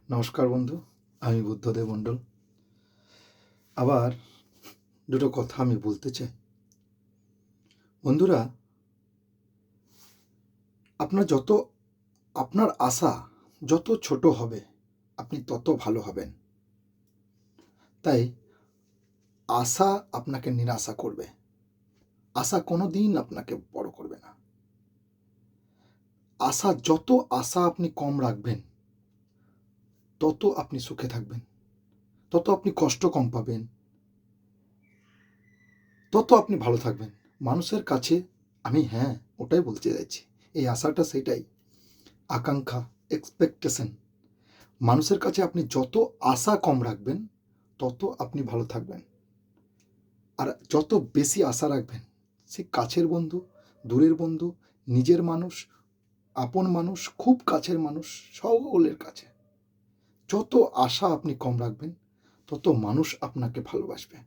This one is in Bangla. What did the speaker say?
নমস্কার বন্ধু, আমি বুদ্ধদেব মণ্ডল। আবার দুটো কথা আমি বলতে চাই। বন্ধুরা, আপনার আশা যত ছোট হবে আপনি তত ভালো হবেন। তাই আশা আপনাকে নিরাশা করবে, আশা কোনো দিন আপনাকে বড় করবে না। যত আশা আপনি কম রাখবেন তত আপনি সুখে থাকবেন, তত আপনি কষ্ট কম পাবেন, তত আপনি ভালো থাকবেন মানুষের কাছে। আমি ওটাই বলতে চাইছি, এই আশাটা সেটাই, আকাঙ্ক্ষা, এক্সপেকটেশন। মানুষের কাছে আপনি যত আশা কম রাখবেন তত আপনি ভালো থাকবেন। আর যত বেশি আশা রাখবেন, সে কাছের বন্ধু, দূরের বন্ধু, নিজের মানুষ, আপন মানুষ, খুব কাছের মানুষ, সকলের কাছে যত আশা আপনি কম রাখবেন তত মানুষ আপনাকে ভালোবাসবে।